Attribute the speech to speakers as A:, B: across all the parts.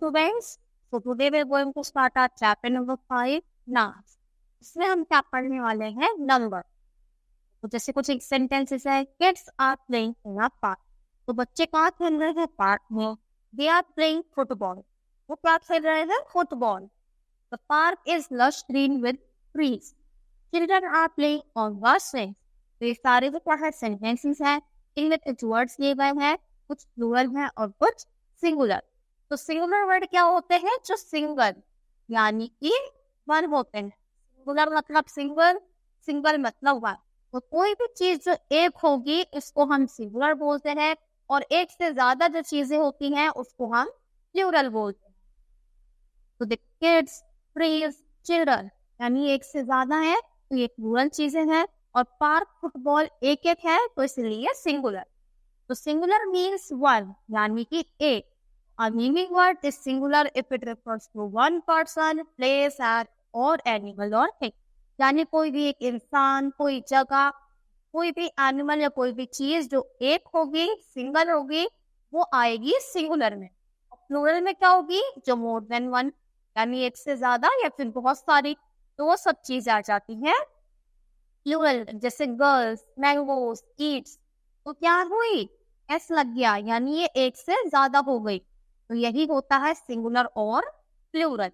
A: students. So today we're going to start our chapter number 5, nouns. इसमें हम क्या पढ़ने वाले हैं? नंबर. तो जैसे कुछ एक सेंटेंसेस है, kids are playing in a park. तो बच्चे कहाँ खेल रहे हैं? पार्क में. They are playing football. वो क्या खेल रहे हैं? Football. The park is lush green with trees. Children are playing on grass swings. तो ये सारे जो क्या है सेंटेंसेस हैं, इनमें कुछ वर्ड्स लिए गए हैं, कुछ प्लूरल है और कुछ सिंगुलर. तो सिंगुलर वर्ड क्या होते हैं? जो सिंगल यानी कि वन होते हैं. सिंगुलर मतलब सिंगल, सिंगल मतलब वन. तो कोई भी चीज जो एक होगी इसको हम सिंगुलर बोलते हैं, और एक से ज्यादा जो चीजें होती हैं उसको हम प्लूरल बोलते हैं. तो द किड्स, ट्रीज, चिल्ड्रन यानी एक से ज्यादा है तो ये प्लूरल चीजें हैं, और पार्क, फुटबॉल एक एक है तो इसलिए सिंगुलर. तो सिंगुलर मीन्स वन यानी कि एक. A meaning word is singular if it refers to one person, place, act or animal or thing. यानी कोई भी एक इंसान, कोई जगह, कोई भी एनिमल या कोई भी चीज जो एक होगी, सिंगल होगी, वो आएगी सिंगुलर में. और प्लूरल में क्या होगी? जो मोर देन वन यानी एक से ज्यादा या फिर बहुत सारी, तो वो सब चीजें आ जाती हैं प्लूरल. जैसे गर्ल्स, मैंगोस, ईट्स, तो क्या हुई? एस लग गया यानी ये एक से ज्यादा हो गई. तो यही होता है सिंगुलर और प्लूरल.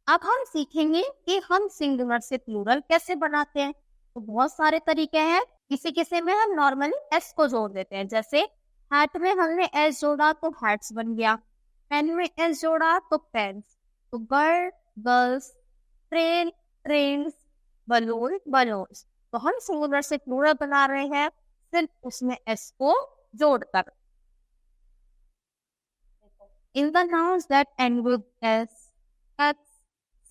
A: अब हम सीखेंगे कि हम सिंगुलर से प्लूरल कैसे बनाते हैं. तो बहुत सारे तरीके हैं. किसी किसी में हम नॉर्मली एस को जोड़ देते हैं. जैसे हैट में हमने एस जोड़ा तो हैट्स बन गया. पेन में एस जोड़ा तो पेन्स. तो girl, girls, train, trains, balloon, balloons. तो हम सिंगुलर से प्लूरल बना रहे हैं सिर्फ उसमें एस को जोड़कर. In the nouns that end with s, x,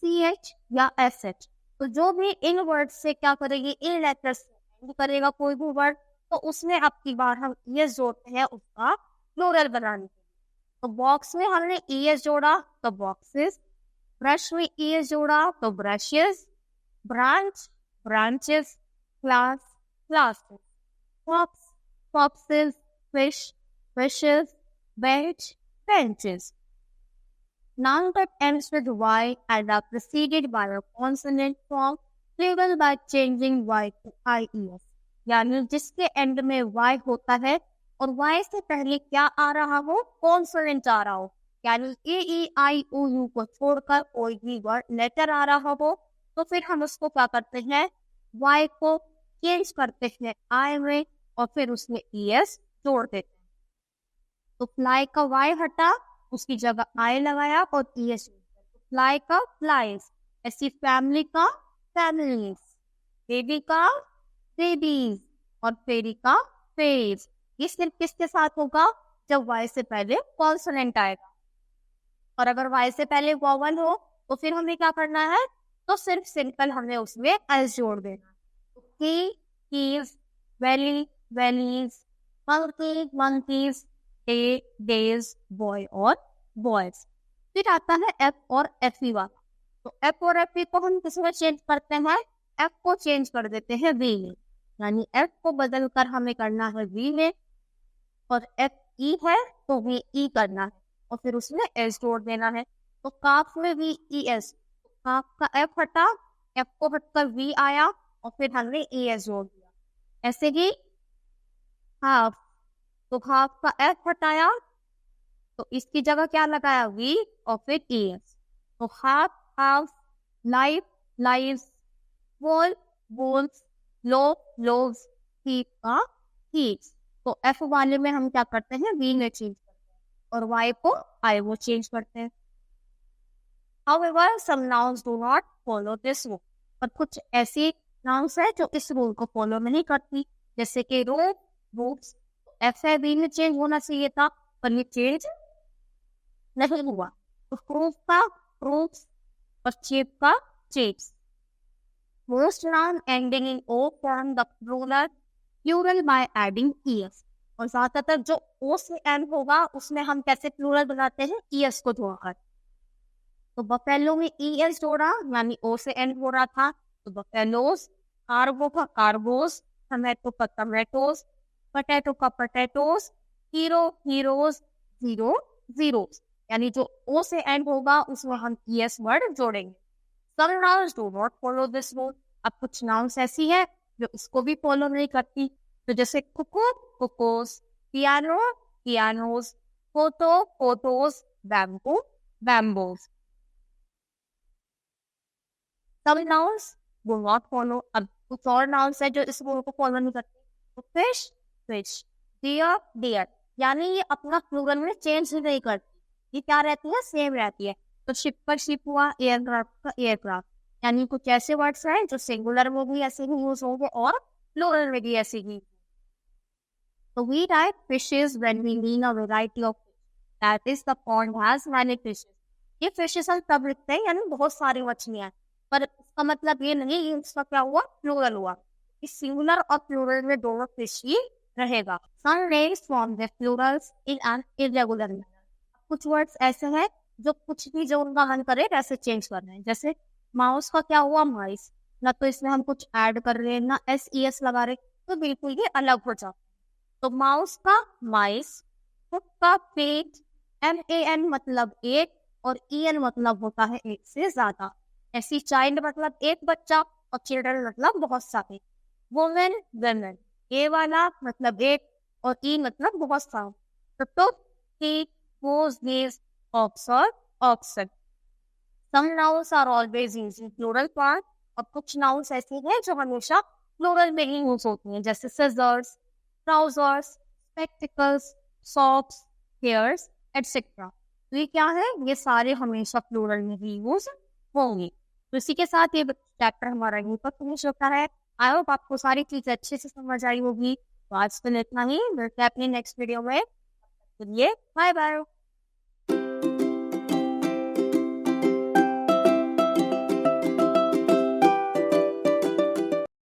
A: ch या sh, तो जो भी इन वर्ड से क्या करेगी, इन लेटर्स से एंड करेगा कोई भी वर्ड, तो उसमें अब की बार हम es जोड़ते हैं उसका प्लूरल बनाने के लिए. तो बॉक्स में हमने es जोड़ा तो बॉक्सेस, ब्रश में es जोड़ा तो brushes, branch, branches, class, classes, fox, foxes, fish, fishes, bench, benches. Noun that ends with y and are preceded by a consonant form plural by changing y to ies. यानी जिसके and में y होता है और y से पहले क्या आ रहा हो? कॉन्सोनेंट आ रहा हो. यानी ए ई आई ओ यू को छोड़कर कोई भी वर्ड लेटर आ रहा हो, तो फिर हम उसको क्या करते हैं? y को चेंज करते हैं i में और फिर उसमें es जोड़ देते हैं. तो फ्लाई का वाई हटा, उसकी जगह आई लगाया और ईएस. फ्लाई का फ्लाइज, ऐसी फैमिली का फैमिलीज, बेबी का बेबीज और फेरी का फेरीज. ये सिर्फ किसके साथ होगा? जब वाई से पहले कॉन्सोनेंट आएगा. और अगर वाई से पहले वॉवल हो तो फिर हमें क्या करना है? तो सिर्फ सिंपल हमें उसमें एस जोड़ देना. की, keys, valley, valleys, monkey, monkeys, day, days, boy और बॉयज. फिर आता है एफ और एफ ई वाला. तो एफ और एफ ई को हम किसमें चेंज करते हैं? एफ को चेंज कर देते हैं वी में. यानी एफ को बदल कर हमें करना है वी में, और एफ ई है तो वी ई करना है और फिर उसमें एस जोड़ देना है. तो काफ में वी ई एस, काफ का एफ हटा, एफ को हटकर वी आया और फिर हमने ई एस जोड़ दिया. ऐसे ही हाफ, तो हाफ का एफ हटाया तो इसकी जगह क्या लगाया? वी और फिर ईएस. तो half, half, life, lives, wall, walls, loaf, loaves, heap का हीप्स. तो एफ वाले में हम क्या करते हैं? वी में चेंज करते हैं और वाई को आई वो चेंज करते हैं. However, some nouns do not follow this rule. पर कुछ ऐसी nouns है जो इस रूल को फॉलो नहीं करती. जैसे कि रूम, रूट्स, एफ है वी में चेंज होना चाहिए था पर ये चेंज नहीं हुआ. तो प्रूफ का प्रूफ्स और चेप का chefs. Most noun ending in o form the plural by adding es. और ज्यादातर जो ओ से एंड होगा उसमें हम कैसे प्लूरल बनाते हैं? ईएस को जोड़कर. तो बफेलो में ईएस जोड़ा यानी ओ से एंड हो रहा था तो बफेलोस. कार्गो का कार्गोस, टमेटो का टमेटोस, पोटैटो का potatoes, hero heroes, zero zeros. यानी जो ओ से एंड होगा उसमें हम es वर्ड जोड़ेंगे। Some nouns do not follow this rule. अब कुछ nouns ऐसी है जो इसको भी फॉलो नहीं करती, तो जैसे cuckoo cuckoos, piano pianos, photo photos, bamboo bamboos. Some nouns do not follow। अब कुछ और nouns है जो इस rule को फॉलो नहीं करती, तो फिश फिश, डियर डियर, यानी ये अपना प्लूरल में चेंज नहीं करती, ये क्या रहती है, सेम रहती है। तो शिप का शिप हुआ, एयरक्राफ्ट का एयरक्राफ्ट, यानी कुछ ऐसे वर्ड्स हैं जो सिंगुलर में भी ऐसे ही यूज होंगे और प्लूरल में भी ऐसे ही। तो we write fishes when we mean a variety of fish, that is the pond has many fishes. ये फिशेस हम तब लिखते हैं यानी बहुत सारी मछलियां, पर इसका मतलब ये नहीं कि इसका क्या हुआ, प्लूरल हुआ। इस सिंगुलर और प्लूरल में दोनों फिश ही रहेगा। Some names form their plurals in an irregular manner। कुछ वर्ड्स ऐसे हैं जो कुछ भी जो उनका मन करे वैसे चेंज कर रहे हैं, जैसे माउस का क्या हुआ, माइस, ना तो इसमें हम कुछ ऐड कर रहे हैं ना SES लगा रहे, तो बिल्कुल ये अलग हो जाता है। तो माउस का माइस, फुट का फीट, MAN मतलब एक और EN मतलब होता है एक से ज्यादा। ऐसी चाइल्ड मतलब एक बच्चा और चिल्ड्रन मतलब बहुत सारे। वुमेन वेमेन, ए वाला मतलब एक और ई मतलब बहुत सारा। तो tooth teeth goose geese ox oxen. Some nouns are always used in plural form, और कुछ नाउन्स ऐसे हैं जो हमेशा प्लूरल में ही यूज होती हैं, जैसे scissors, trousers, spectacles, socks, hairs etcetera. तो ये क्या है, ये सारे हमेशा प्लूरल में ही यूज होंगे। तो इसी के साथ ये चैप्टर हमारा यहीं पर फिनिश होता है। आई होप आपको सारी चीजें अच्छे से समझ आई होगी। तो आज तो इतना ही, मिलते हैं अपनी नेक्स्ट वीडियो में। Bye bye.